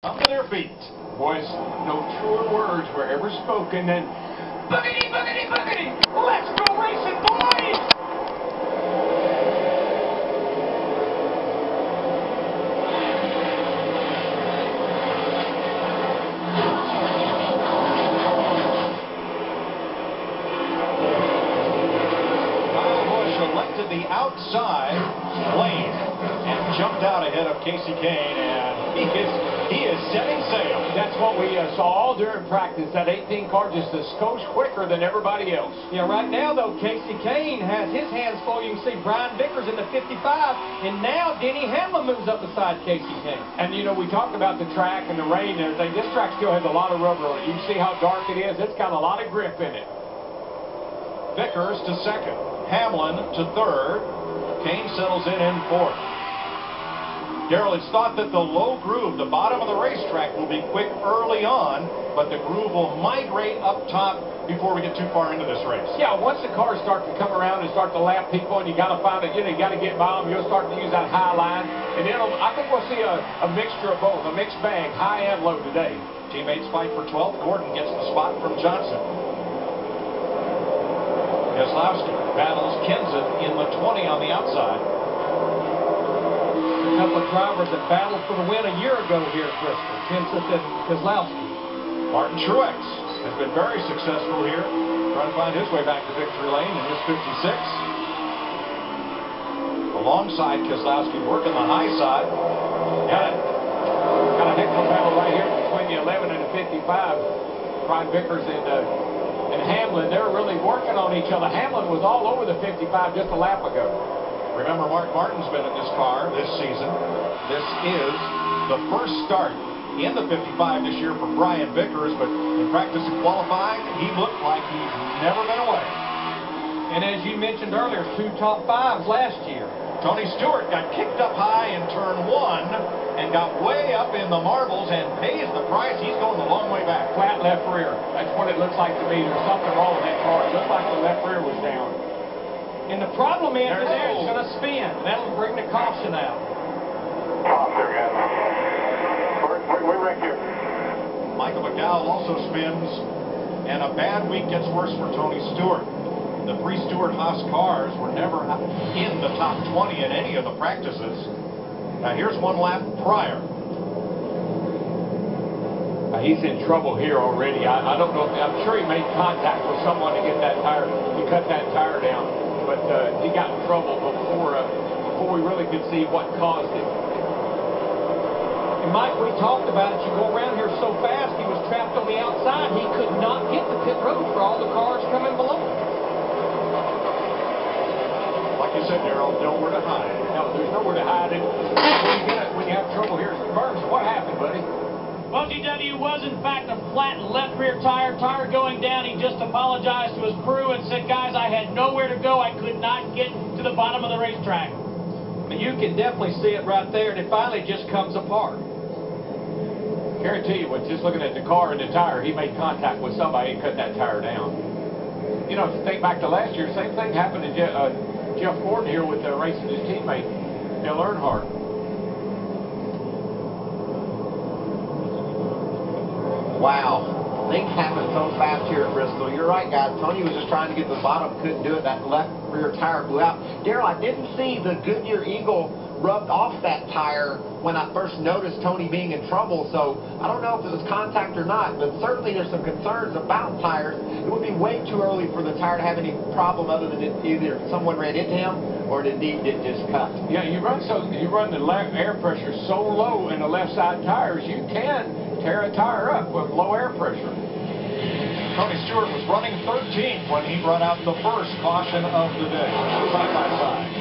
Up to their feet. Boys, no truer words were ever spoken than boogity, boogity, boogity. Let's go racing, boys! Kyle Busch elected the outside lane and jumped out ahead of Casey Kane, and he is setting sail. That's what we saw all during practice. That 18 car just a skosh quicker than everybody else. Yeah, right now, though, Casey Kane has his hands full. You can see Brian Vickers in the 55, and now Denny Hamlin moves up beside Casey Kane. And, you know, we talked about the track and the rain and everything. This track still has a lot of rubber on it. You can see how dark it is. It's got a lot of grip in it. Vickers to second. Hamlin to third. Kane settles in fourth. Darrell, it's thought that the low groove, the bottom of the racetrack, will be quick early on, but the groove will migrate up top before we get too far into this race. Yeah, once the cars start to come around and start to lap people, and you got to find it, you know, you got to get by them, you'll start to use that high line, and then I think we'll see a mixture of both, a mixed bag, high and low today. Teammates fight for 12th. Gordon gets the spot from Johnson. Keselowski battles Kenseth in the 20 on the outside. A couple of drivers that battled for the win a year ago here at Bristol, Kenseth and Keselowski. Martin Truex has been very successful here, trying to find his way back to victory lane in his 56. Alongside Keselowski, working the high side. Got a heck of a battle right here between the 11 and the 55. Brian Vickers and Hamlin, they're really working on each other. Hamlin was all over the 55 just a lap ago. Remember, Mark Martin's been in this car this season. This is the first start in the 55 this year for Brian Vickers, but in practice and qualifying, he looked like he's never been away. And as you mentioned earlier, 2 top 5s last year. Tony Stewart got kicked up high in turn 1 and got way up in the marbles and pays the price. He's going the long way back. Flat left rear. That's what it looks like to me. There's something wrong with that car. It looks like the left rear was down. And the problem is that it's going to spin. That'll bring the caution out. Off there, guys. We're right here. Michael McDowell also spins, and a bad week gets worse for Tony Stewart. The pre-Stewart Haas cars were never in the top 20 in any of the practices. Now here's one lap prior. He's in trouble here already. I don't know. I'm sure he made contact with someone to get that tire. He cut that tire down, but he got in trouble before we really could see what caused it. And Mike, we talked about it. You go around here so fast, he was trapped on the outside. He could not get the pit road for all the cars coming below. Like you said, Darrell, nowhere to hide. No, there's nowhere to hide it. When you have trouble here, Burns, what happened, buddy? Well, GW was in fact a flat left rear tire going down. He just apologized to his crew and said, guys, I had nowhere to go. I could not get to the bottom of the racetrack. But you can definitely see it right there, and it finally just comes apart. Guarantee you, with just looking at the car and the tire, he made contact with somebody and cut that tire down. You know, if you think back to last year, same thing happened to Jeff Gordon here with racing his teammate, Dale Earnhardt. Wow, things happen so fast here at Bristol. You're right, guys. Tony was just trying to get to the bottom, couldn't do it. That left rear tire blew out. Darrell, I didn't see the Goodyear Eagle rubbed off that tire when I first noticed Tony being in trouble, so I don't know if it was contact or not, but certainly there's some concerns about tires. It would be way too early for the tire to have any problem other than either someone ran into him or it indeed did just cut. Yeah, you run the air pressure so low in the left side tires, you can tear a tire up with low air pressure. Tony Stewart was running 13th when he brought out the first caution of the day. Side by side.